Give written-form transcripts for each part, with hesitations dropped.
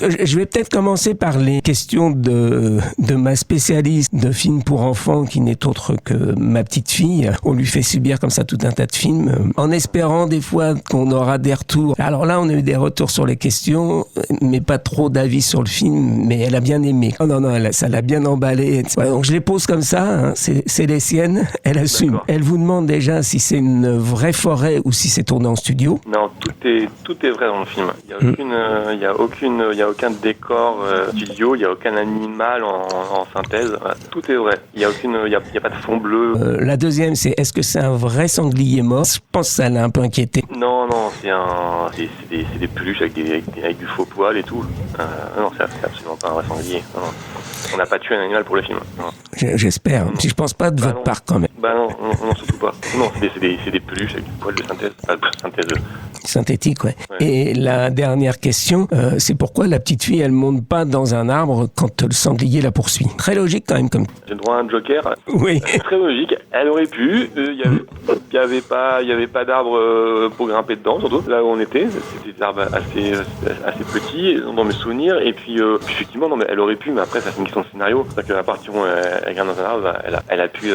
Je vais peut-être commencer par les questions de ma spécialiste de films pour enfants, qui n'est autre que ma petite fille. On lui fait subir comme ça tout un tas de films, en espérant des fois qu'on aura des retours. Alors là, on a eu des retours sur les questions, mais pas trop d'avis sur le film, mais elle a bien aimé. Oh non, ça l'a bien emballé. Ouais, donc je les pose comme ça, hein, c'est les siennes, elle assume. D'accord. Elle vous demande déjà si c'est une vraie forêt ou si c'est tourné en studio. Non, tout est vrai dans le film. Il y a aucun décor studio, il y a aucun animal en synthèse. Tout est vrai. Il y a pas de fond bleu. La deuxième, c'est est-ce que c'est un vrai sanglier mort? Je pense que ça l'a un peu inquiété. Non, c'est des peluches avec du faux poil et tout. Non, c'est absolument pas un vrai sanglier. Non. On n'a pas tué un animal pour le film. Non. J'espère. Si je pense pas de votre part quand même. Non, surtout pas. Non, c'est des peluches avec du poil de synthèse. Synthèse. Synthétique, ouais. Et la dernière question, c'est pourquoi la petite fille, elle monte pas dans un arbre quand le sanglier la poursuit. Très logique quand même comme. J'ai le droit à un joker. Oui. Très logique. Elle aurait pu. Il y avait pas d'arbre pour grimper dedans, surtout là où on était. C'était des arbres assez petits dans mes souvenirs. Et puis effectivement, non, mais elle aurait pu. Mais après, ça c'est une question de scénario. C'est-à-dire qu'à partir du moment où elle grimpe dans un arbre, elle a pu.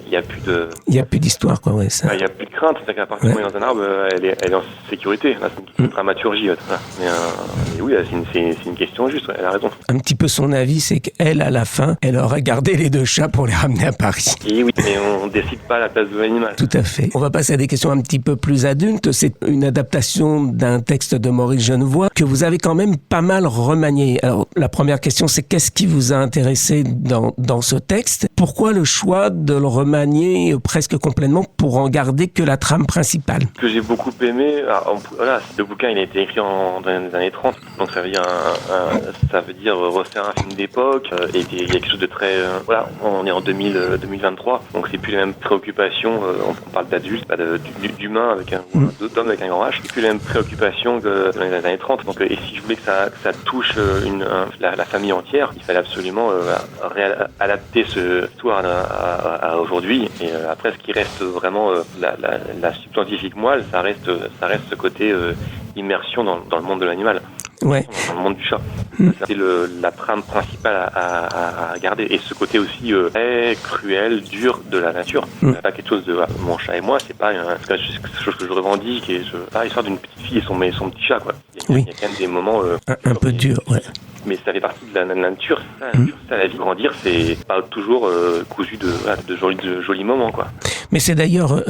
Il y a plus de. Il y a plus d'histoire, quoi. Ouais. Ça. Il y a plus de crainte. C'est-à-dire qu'à partir du moment où elle est dans un arbre, elle est en sécurité. Là, c'est une dramaturgie. Mais oui, c'est une question juste. Elle a raison. Un petit peu son avis, c'est qu'elle, à la fin, elle aurait gardé les 2 chats pour les ramener à Paris. Et oui, mais on décide pas à la place de l'animal. Tout à fait. On va passer à des questions un petit peu plus adultes. C'est une adaptation d'un texte de Maurice Genevoix que vous avez quand même pas mal remanié. Alors, la première question, c'est qu'est-ce qui vous a intéressé dans ce texte? Pourquoi le choix de le remanier presque complètement pour en garder que la trame principale? Ce que j'ai beaucoup aimé, le bouquin il a été écrit dans les années 30, donc ça veut dire refaire un film d'époque, et il y a quelque chose de très... on est en 2023, donc c'est plus les mêmes préoccupations, on parle d'adultes, pas d'humains avec d'hommes avec un grand H, c'est plus les mêmes préoccupations que dans les années 30, donc, et si je voulais que ça touche la famille entière, il fallait absolument adapter ce histoire à aujourd'hui, et après ce qui reste vraiment la substantifique moelle, ça reste ce côté immersion dans le monde de l'animal. Ouais. Dans le monde du chat. C'est la trame principale à garder. Et ce côté aussi très cruel, dur de la nature. C'est pas quelque chose de mon chat et moi, c'est pas quelque chose que je revendique. Pas l'histoire d'une petite fille et son petit chat, quoi. Il y a quand même des moments un peu durs, ouais. Mais ça fait partie de la nature, ça, la vie. Grandir, c'est pas toujours cousu de jolis moments, quoi. Mais c'est d'ailleurs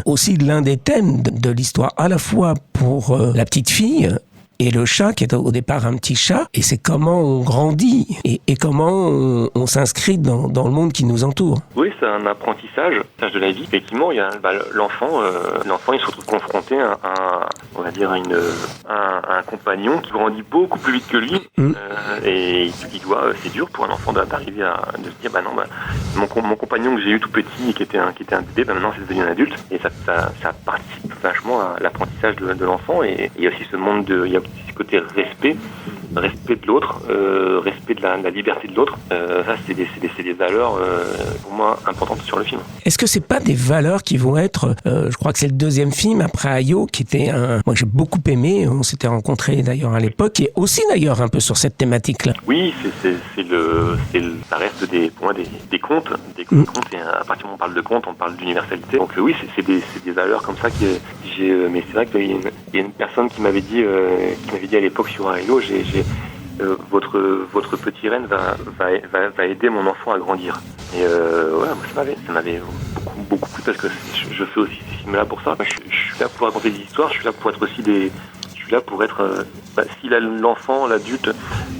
aussi l'un des thèmes de l'histoire, à la fois pour la petite fille et le chat, qui est au départ un petit chat, et c'est comment on grandit et comment on s'inscrit dans le monde qui nous entoure. Oui, c'est un apprentissage de la vie. Effectivement, il y a l'enfant, il se retrouve confronté à un compagnon qui grandit beaucoup plus vite que lui, et c'est dur pour un enfant d'arriver de se dire, mon compagnon que j'ai eu tout petit et qui était un bébé, maintenant c'est devenu un adulte, et ça participe vachement à l'apprentissage de l'enfant, et il y a aussi il y a ce côté respect de l'autre, respect de la liberté de l'autre. Ça, c'est des valeurs, pour moi, importantes sur le film. Est-ce que c'est pas des valeurs qui vont être, je crois que c'est le 2e film après Ayo, qui était moi j'ai beaucoup aimé, on s'était rencontrés d'ailleurs à l'époque, et aussi d'ailleurs un peu sur cette thématique-là. Oui, ça reste pour moi des contes, et à partir du moment où on parle de contes, on parle d'universalité. Donc oui, c'est des valeurs comme ça mais c'est vrai qu'il y a une personne qui m'avait dit à l'époque sur Ayo, votre petit renne va aider mon enfant à grandir. Et moi, ça m'avait beaucoup plu, parce que je fais aussi ces films-là pour ça. Je suis là pour raconter des histoires, je suis là pour être aussi je suis là pour être... si l'enfant, l'adulte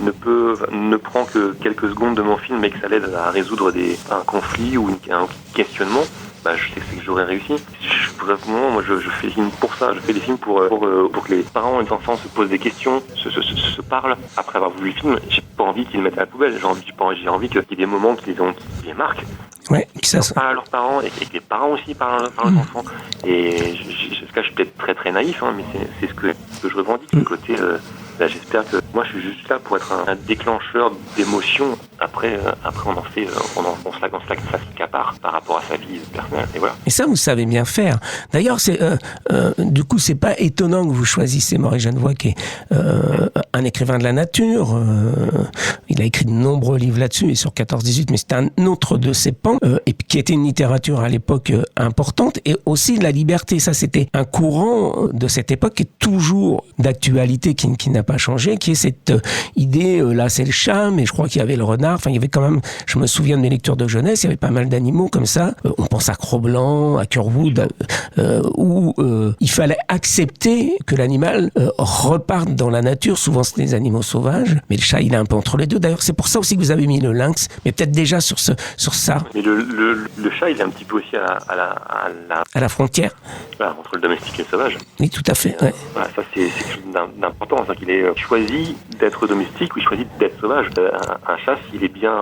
ne prend que quelques secondes de mon film, mais que ça l'aide à résoudre un conflit ou un questionnement, je sais que j'aurais réussi. Moi, je fais des films pour ça. Je fais des films pour que les parents et les enfants se posent des questions, se parlent. Après avoir vu le film, j'ai pas envie qu'ils le mettent à la poubelle. J'ai envie qu'il y ait des moments qui les marquent. Ouais, ça parlent à leurs parents, et que les parents aussi parlent à leurs enfants. Et je suis peut-être très très naïf, mais c'est ce que je revendique. Le côté, j'espère que Moi, je suis juste là pour être un déclencheur d'émotions. Après, on s'accapare par rapport à sa vie personnelle. Et voilà. Et ça, vous savez bien faire. D'ailleurs, du coup, c'est pas étonnant que vous choisissez Maurice Genevoix, qui est un écrivain de la nature. Il a écrit de nombreux livres là-dessus, et sur 14-18, mais c'était un autre de ses pans, et qui était une littérature à l'époque importante, et aussi de la liberté. Ça, c'était un courant de cette époque qui est toujours d'actualité, qui n'a pas changé, qui est cette idée, là c'est le chat, mais je crois qu'il y avait le renard, enfin il y avait quand même, je me souviens de mes lectures de jeunesse, il y avait pas mal d'animaux comme ça, on pense à Cro-Blanc, à Curwood, où il fallait accepter que l'animal reparte dans la nature, souvent c'est des animaux sauvages, mais le chat il est un peu entre les deux, d'ailleurs c'est pour ça aussi que vous avez mis le lynx, mais peut-être déjà sur ça. Mais le chat il est un petit peu aussi à la frontière. Voilà, entre le domestique et le sauvage. Oui, tout à fait. Ouais. Voilà, ça c'est quelque chose d'important, c'est qu'il est choisi d'être domestique ou il choisit d'être sauvage. Un chat, s'il est bien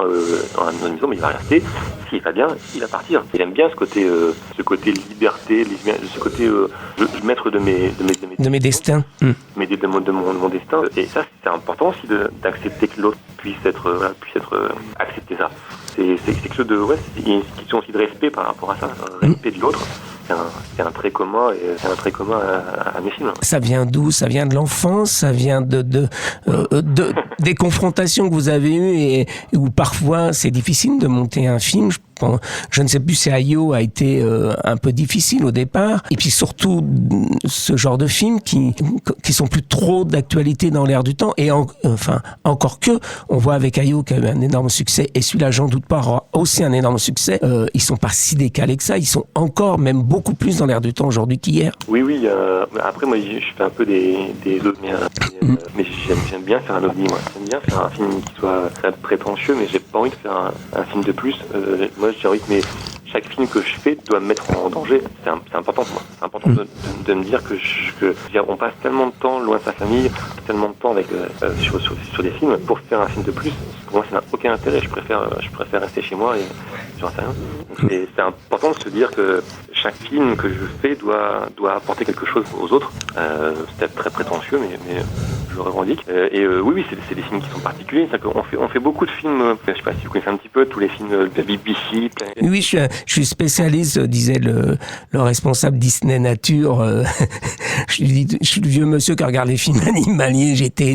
dans une maison, mais il va rester. S'il est pas bien, il va partir. Il aime bien ce côté liberté, ce côté maître de mes destins. De mon destin. Et ça, c'est important aussi d'accepter que l'autre puisse être accepter ça. C'est quelque chose de c'est une question aussi de respect par rapport à ça, respect de l'autre. C'est un trait commun à mes films. Ça vient d'où ? Ça vient de l'enfance ? Ça vient des confrontations que vous avez eues et où parfois c'est difficile de monter un film. Je ne sais plus si Ayo a été un peu difficile au départ. Et puis surtout, ce genre de films qui sont plus trop d'actualité dans l'air du temps. Et encore que, on voit avec Ayo qui a eu un énorme succès, et celui-là, j'en doute pas, aura aussi un énorme succès. Ils sont pas si décalés que ça. Ils sont encore, même beaucoup plus dans l'air du temps aujourd'hui qu'hier. Oui. Après, moi, je fais un peu des mais j'aime bien faire un ovni, moi. J'aime bien faire un film qui soit très prétentieux, mais j'ai pas envie de faire un film de plus. Moi, j'ai envie que chaque film que je fais doit me mettre en danger. C'est important pour moi. C'est important de me dire que on passe tellement de temps loin de sa famille, tellement de temps avec sur des films pour faire un film de plus. Pour moi, ça n'a aucun intérêt. Je préfère rester chez moi et j'en sais rien. Et c'est important de se dire que chaque film que je fais doit apporter quelque chose aux autres. C'est peut-être très prétentieux, mais je le revendique. Oui, c'est des films qui sont particuliers. On fait beaucoup de films. Je sais pas si vous connaissez un petit peu tous les films de la BBC. Oui, je suis spécialiste, disait le responsable Disney Nature. Je suis le vieux monsieur qui regarde les films animaliers. J'étais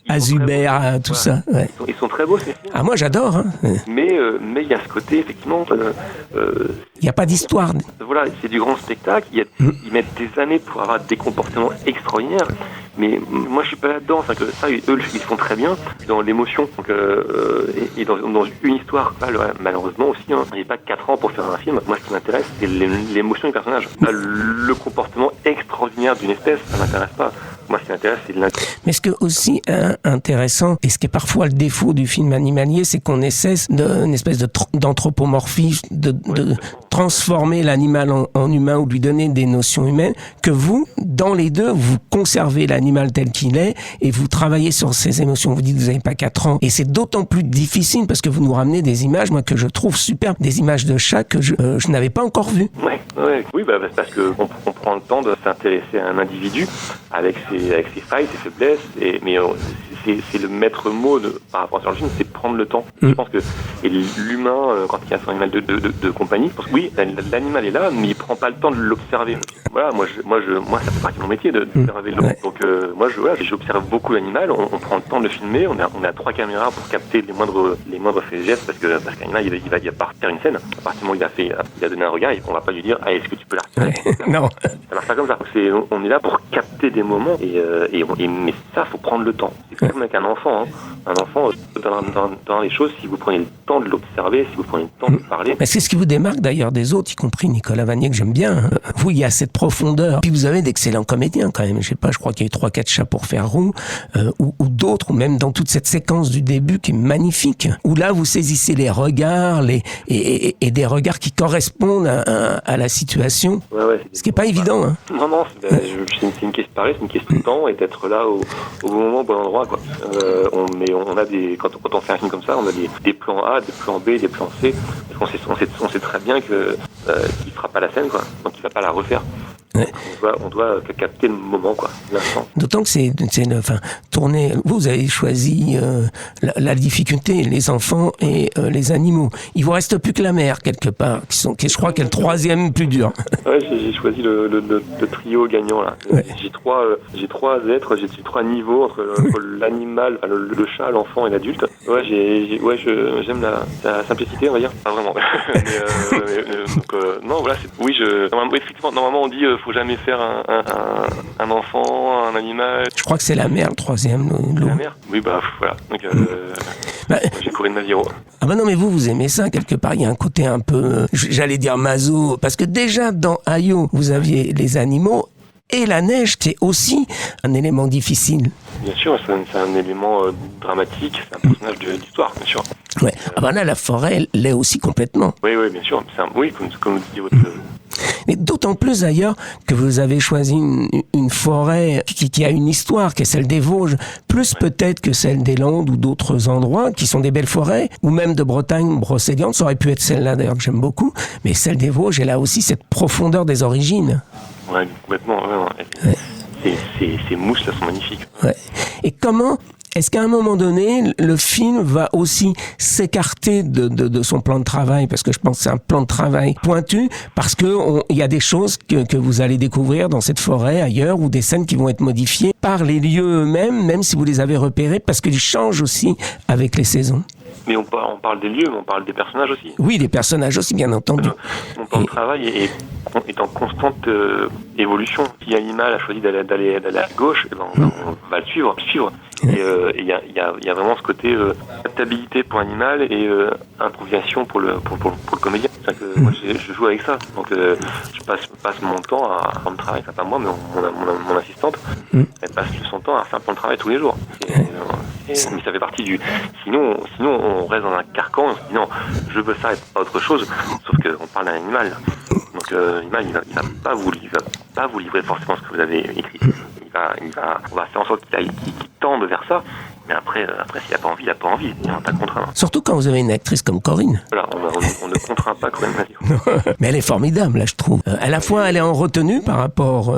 à Zuber, tout ça. Ouais. Ils sont très beaux ces films. Ah, moi j'adore. Hein. Mais il y a ce côté effectivement. Il n'y a pas d'histoire. Voilà, c'est du grand spectacle. Ils mettent des années pour avoir des comportements extraordinaires. Mais moi, je suis pas là-dedans. C'est que ça, eux, ils font très bien dans l'émotion. Donc, et dans une histoire. Malheureusement aussi, il n'y a pas 4 ans pour faire un film. Moi, ce qui m'intéresse, c'est l'émotion du personnage. Le comportement extraordinaire d'une espèce, ça m'intéresse pas. Moi, ce qui m'intéresse, c'est l'intérêt. Mais ce qui est aussi intéressant, et ce qui est parfois le défaut du film animalier, c'est qu'on essaie d'une espèce d'anthropomorphisme, de transformer l'animal en humain ou de lui donner des notions humaines, que vous, dans les deux, vous conservez l'animal tel qu'il est et vous travaillez sur ses émotions. Vous dites que vous n'avez pas 4 ans. Et c'est d'autant plus difficile parce que vous nous ramenez des images, moi, que je trouve superbes, des images de chats que je n'avais pas encore vues. Oui, parce qu'on prend le temps de s'intéresser à un individu avec ses failles, ses faiblesses, mais c'est le maître mot par rapport à ce film, c'est prendre le temps. Je pense que l'humain, quand il y a son animal de compagnie, parce que oui, l'animal est là, mais il prend pas le temps de l'observer. Voilà, moi, ça fait partie de mon métier d'observer l'autre. Ouais. Donc, moi, j'observe beaucoup l'animal. On prend le temps de le filmer. On a 3 caméras pour capter les moindres faits et gestes, parce que l'animal, il va pas faire une scène. À partir du moment où il a donné un regard, on va pas lui dire, est-ce que tu peux la retirer? Non. Ça marche pas comme ça. On est là pour capter des moments, mais ça, faut prendre le temps. C'est comme avec un enfant. Un enfant, dans les choses, si vous prenez le temps de l'observer, si vous prenez le temps de parler. Mais c'est ce qui vous démarque d'ailleurs des autres, y compris Nicolas Vanier, que j'aime bien. Vous, il y a cette profondeur. Puis vous avez d'excellents comédiens quand même. Je sais pas, je crois qu'il y a eu 3-4 chats pour faire roux, ou d'autres, ou même dans toute cette séquence du début qui est magnifique. Où là, vous saisissez les regards, et des regards qui correspondent à la situation. Ouais, ce qui est pas évident. Hein. Non, c'est une question pareille, c'est une question de temps et d'être là au bon moment, au bon endroit, quoi. On a quand on fait un film comme ça, on a des plans A, des plans B, des plans C. Parce qu'on sait très bien qu'il fera pas la scène, quoi. Donc il va pas la refaire. Ouais. On doit capter le moment, quoi, l'instant. D'autant que tourner. Vous avez choisi la difficulté, les enfants et les animaux. Il vous reste plus que la mer quelque part, qui je crois qu'est le troisième plus dur. Ouais, j'ai choisi le trio gagnant là. Ouais. J'ai trois êtres, j'ai 3 niveaux entre l'animal, le chat, l'enfant et l'adulte. Ouais, j'aime la simplicité, on va dire. Pas vraiment. Non, voilà. Normalement on dit faut jamais faire un enfant, un animal. Je crois que c'est la mer, le troisième. L'eau. La mer. Oui, voilà. Donc j'ai couru de Naviro. Ah non, mais vous aimez ça quelque part. Il y a un côté un peu, j'allais dire maso, parce que déjà dans Ayo, vous aviez les animaux et la neige, qui est aussi un élément difficile. Bien sûr, c'est un élément dramatique, c'est un personnage d'histoire, bien sûr. Ouais. Là, la forêt, elle l'est aussi complètement. Oui, bien sûr. Comme vous disiez votre... Mais d'autant plus d'ailleurs que vous avez choisi une forêt qui a une histoire, qui est celle des Vosges, plus peut-être que celle des Landes ou d'autres endroits qui sont des belles forêts, ou même de Bretagne, Brocéliande, ça aurait pu être celle-là d'ailleurs que j'aime beaucoup, mais celle des Vosges, elle a aussi cette profondeur des origines. Ouais, complètement. Ouais. Ces mousses là sont magnifiques. Ouais. Et comment est-ce qu'à un moment donné, le film va aussi s'écarter de son plan de travail, parce que je pense que c'est un plan de travail pointu, parce que il y a des choses que vous allez découvrir dans cette forêt ailleurs, ou des scènes qui vont être modifiées par les lieux eux-mêmes, même si vous les avez repérés, parce qu'ils changent aussi avec les saisons. Mais on parle des lieux, mais on parle des personnages aussi. Oui, des personnages aussi, bien entendu. Mon plan de travail est en constante évolution. Si l'animal a choisi d'aller à gauche, on va le suivre. Et il y a vraiment ce côté adaptabilité pour l'animal et improvisation pour le comédien. C'est-à-dire que moi, je joue avec ça. Donc je passe mon temps à faire le travail. Enfin, pas moi, mais mon assistante. Elle passe son temps à faire le plan de travail tous les jours. Mais ça fait partie du... Sinon, on reste dans un carcan. On se dit non, je veux ça et pas autre chose. Sauf qu'on parle d'un animal. Donc l'animal, il va pas vous livrer forcément ce que vous avez écrit. On va faire en sorte qu'il tende vers ça. Mais après s'il n'a pas envie, il n'a pas envie. Il n'y a pas contraint. Surtout quand vous avez une actrice comme Corinne. Voilà, on ne contraint pas Corinne Maziero. Mais elle est formidable, là, je trouve. À la fois, elle est en retenue par rapport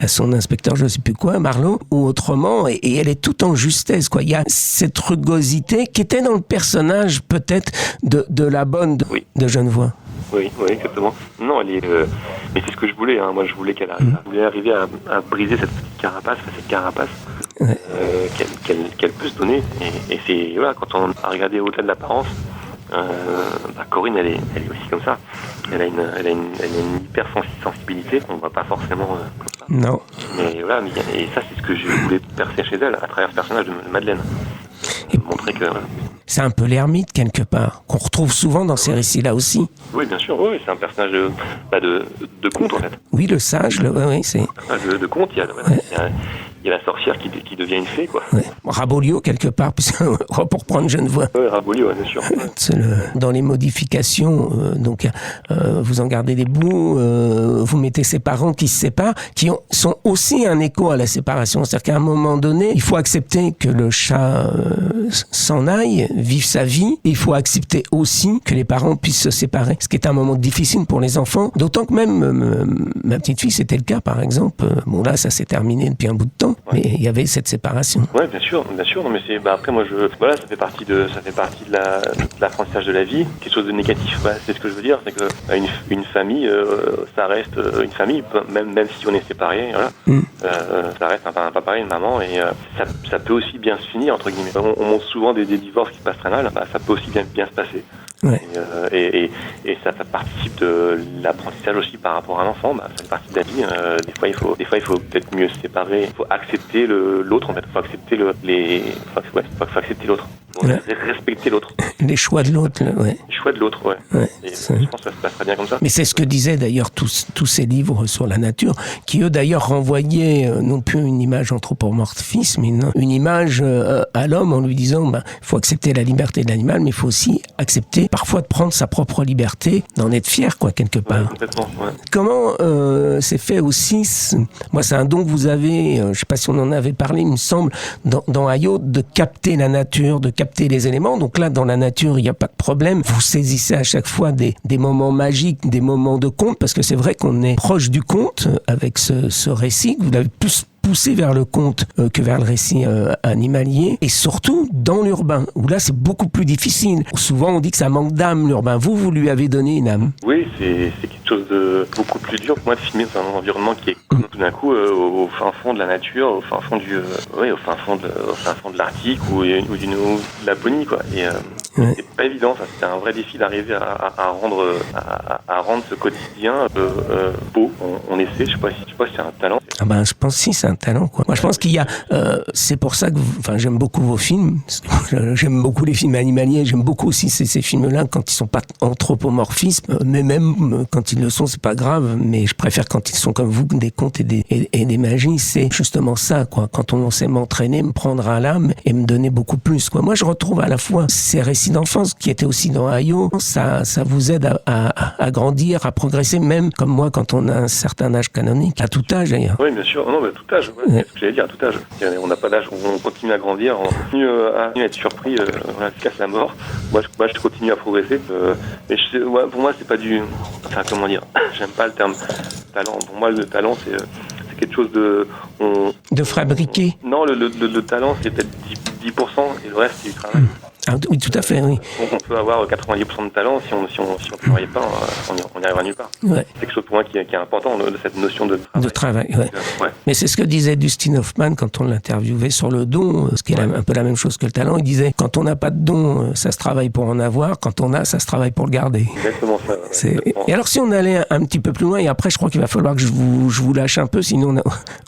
à son inspecteur, je ne sais plus quoi, Marlowe, ou autrement, et elle est tout en justesse, quoi. Il y a cette rugosité qui était dans le personnage, peut-être, de la bonne de Genevois. Oui, exactement. Non, elle est... mais c'est ce que je voulais. Hein. Moi, je voulais qu'elle arrive. Je voulais arriver à briser cette petite carapace, qu'elle peut se donner. Et c'est... Voilà, quand on a regardé au-delà de l'apparence, Corinne, elle est aussi comme ça. Elle a une hypersensibilité qu'on ne voit pas forcément comme ça. Non. Mais voilà, et ça, c'est ce que je voulais percer chez elle à travers ce personnage de Madeleine. Et montrer que... C'est un peu l'ermite, quelque part, qu'on retrouve souvent dans ces récits-là aussi. Oui, bien sûr, oui, c'est un personnage de conte, en fait. Oui, le sage, c'est... Un personnage de conte, il y a la sorcière qui devient une fée, quoi. Ouais. Rabolio, quelque part, pour reprendre Genevois. Oui, Rabolio, bien sûr. Dans les modifications, vous en gardez des bouts, vous mettez ses parents qui se séparent, sont aussi un écho à la séparation. C'est-à-dire qu'à un moment donné, il faut accepter que le chat s'en aille, vive sa vie. Il faut accepter aussi que les parents puissent se séparer. Ce qui est un moment difficile pour les enfants. D'autant que même ma petite fille, c'était le cas, par exemple. Bon, là, ça s'est terminé depuis un bout de temps. Mais il y avait cette séparation. Oui, bien sûr. Non, mais c'est, après, moi, ça fait partie de l'apprentissage de la vie. Quelque chose de négatif. C'est ce que je veux dire. C'est que une famille, ça reste une famille, même si on est séparés. Voilà. Ça reste un papa et une maman. Et ça peut aussi bien se finir, entre guillemets. On montre souvent des divorces qui se passent très mal. Ça peut aussi bien se passer. Ouais. Et ça participe de l'apprentissage aussi par rapport à l'enfant. Ça fait partie de la vie. Des fois, il faut peut-être mieux se séparer. Il faut accepter l'autre. En fait, il faut accepter faut accepter l'autre. Ouais. Respecter l'autre. Les choix de l'autre, ouais. Les choix de l'autre, ouais. Et je pense que ça se passera bien comme ça. Mais c'est ce que disaient d'ailleurs tous ces livres sur la nature, qui eux d'ailleurs renvoyaient non plus une image anthropomorphisme, mais une image à l'homme en lui disant, il faut accepter la liberté de l'animal, mais il faut aussi accepter liberté, parfois de prendre sa propre liberté, d'en être fier, quoi, quelque part. Ouais, complètement, ouais. Comment c'est fait aussi, moi c'est un don que vous avez, je sais pas si on en avait parlé, il me semble, dans Ayo, de capter la nature, de capter les éléments. Donc là, dans la nature, il n'y a pas de problème. Vous saisissez à chaque fois des moments magiques, des moments de conte, parce que c'est vrai qu'on est proche du conte avec ce récit, que vous l'avez plus poussé vers le conte que vers le récit animalier, et surtout dans l'urbain, où là c'est beaucoup plus difficile. Souvent on dit que ça manque d'âme, l'urbain. Vous lui avez donné une âme. Oui, c'est quelque chose de beaucoup plus dur pour moi de filmer dans un environnement qui est tout d'un coup au fin fond de la nature, au fin fond au fin fond de l'Arctique ou de Laponie, quoi. Et c'est pas évident, ça. C'était un vrai défi d'arriver à rendre ce quotidien beau. On essaie, je sais pas si c'est un talent. Ah ben, je pense si c'est un talent, quoi. Moi, je pense qu'il y a, c'est pour ça que, j'aime beaucoup vos films. J'aime beaucoup les films animaliers. J'aime beaucoup aussi ces films-là quand ils sont pas anthropomorphismes, mais même quand ils le sont, c'est pas grave. Mais je préfère quand ils sont comme vous, des contes et des magies. C'est justement ça, quoi. Quand on sait m'entraîner, me prendre à l'âme et me donner beaucoup plus, quoi. Moi, je retrouve à la fois ces récits d'enfance qui étaient aussi dans Ayo. Ça vous aide à grandir, à progresser, même comme moi quand on a un certain âge canonique, à tout âge d'ailleurs. Oui, bien sûr. Non, mais à tout âge. Ouais. C'est ce que j'allais dire, à tout âge. On n'a pas d'âge où on continue à grandir, on continue à être surpris, jusqu'à la mort. Moi, je continue à progresser. Mais pour moi, c'est pas du... Enfin, comment dire, j'aime pas le terme talent. Pour moi, le talent, c'est quelque chose de... De fabriquer. Non, le talent, c'est peut-être 10% et le reste, c'est du travail. Ah, oui, tout à fait, oui. Donc on peut avoir 90% de talent, si on ne travaille pas, on n'y arrivera nulle part. Ouais. C'est quelque chose pour moi qui est important, cette notion de travail. De travail, ouais. Ouais. Mais c'est ce que disait Dustin Hoffman quand on l'interviewait sur le don, ce qui est un peu la même chose que le talent. Il disait, quand on n'a pas de don, ça se travaille pour en avoir, quand on a, ça se travaille pour le garder. Exactement ça. Ouais. Et alors si on allait un petit peu plus loin, et après je crois qu'il va falloir que je vous lâche un peu, sinon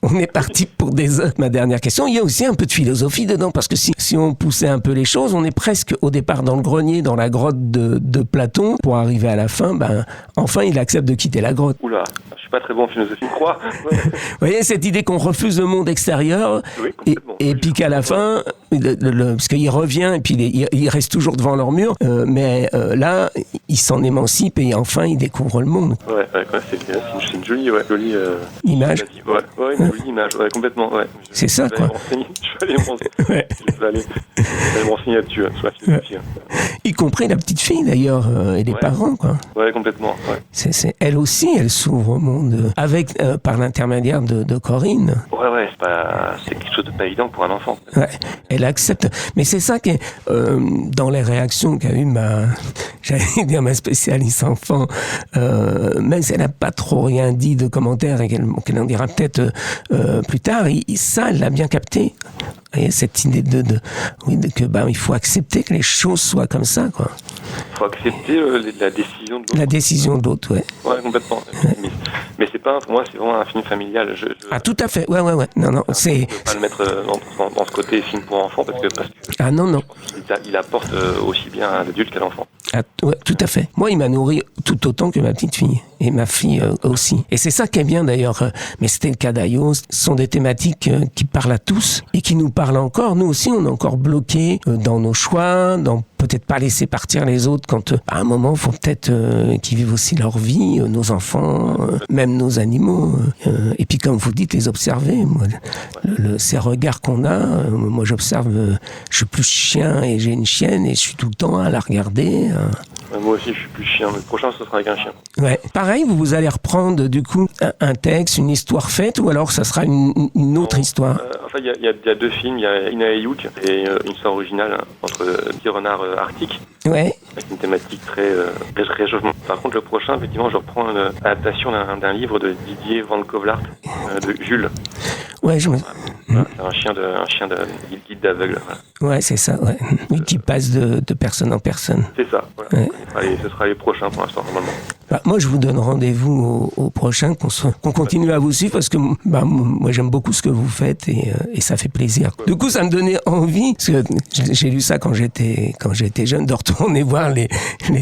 on est parti pour des heures. Ma dernière question, il y a aussi un peu de philosophie dedans, parce que si on poussait un peu les choses, on est presque au départ dans le grenier, dans la grotte de Platon, pour arriver à la fin, enfin il accepte de quitter la grotte. Oula, je suis pas très bon en philosophie, je crois. Ouais. Vous voyez, cette idée qu'on refuse le monde extérieur, oui, et puis qu'à la fin, parce qu'il revient, et puis il reste toujours devant leur mur, mais là, il s'en émancipe, et enfin, il découvre le monde. Ouais, c'est une jolie image. Ouais, une jolie image, ouais, complètement, ouais. C'est ça, quoi. Je vais aller me renseigner là-dessus, sur la philosophie. Y compris la petite fille, d'ailleurs, et les parents, quoi. Ouais, complètement, ouais. Elle aussi, elle s'ouvre au monde, par l'intermédiaire de Corinne. Ouais, c'est quelque chose de pas évident pour un enfant. Ouais, elle accepte. Mais c'est ça qui est, dans les réactions qu'a eu ma spécialiste enfant, même si elle n'a pas trop rien dit de commentaires et qu'elle en dira peut-être plus tard, ça, elle l'a bien capté. Et cette idée que il faut accepter que les choses soient comme ça, quoi. Il faut accepter la décision de l'autre. La décision de l'autre, ouais. Ouais, complètement. Ouais. Mais c'est pas, pour moi, c'est vraiment un film familial. Ah, tout à fait. Ouais. Non, c'est. Je peux pas le mettre dans ce côté film pour enfants parce que ah non. Il apporte aussi bien à l'adulte qu'à l'enfant. Ah, ouais, tout à fait. Moi, il m'a nourri tout autant que ma petite fille. Et ma fille aussi. Et c'est ça qui est bien d'ailleurs. Mais c'était le cas d'Ayo. Ce sont des thématiques qui parlent à tous et qui nous parlent encore. Nous aussi, on est encore bloqués dans nos choix, dans peut-être pas laisser partir les autres quand à un moment, il faut peut-être qu'ils vivent aussi leur vie, nos enfants, même nos animaux. Et puis comme vous dites, les observer. Moi, ces regards qu'on a, moi j'observe, je suis plus chien et j'ai une chienne et je suis tout le temps à la regarder. Moi aussi, je suis plus chien. Le prochain, ce sera avec un chien. Ouais. Pareil, vous allez reprendre du coup un texte, une histoire faite, ou alors ça sera une autre histoire. Enfin, il y a deux films. Il y a Ina et Youk et une histoire originale entre petit renard arctique. Ouais. Avec une thématique très réchauffement. Par contre, le prochain, effectivement, je reprends une adaptation d'un livre de Didier Van Kovlart, de Jules. Ouais, c'est un chien de guide d'aveugle. Voilà. Ouais, c'est ça. Ouais. Oui, qui passe de personne en personne. C'est ça. Voilà. Ouais. Ce sera les prochains pour l'instant, normalement. Moi, je vous donne rendez-vous au prochain, qu'on continue à vous suivre parce que moi, j'aime beaucoup ce que vous faites et ça fait plaisir. Du coup, ça me donnait envie, parce que j'ai lu ça quand j'étais jeune, de retourner voir les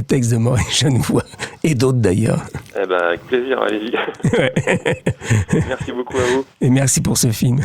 textes de Maurice Genevoix et d'autres d'ailleurs. Avec plaisir, allez-y. Ouais. Merci beaucoup à vous. Et merci pour ce film.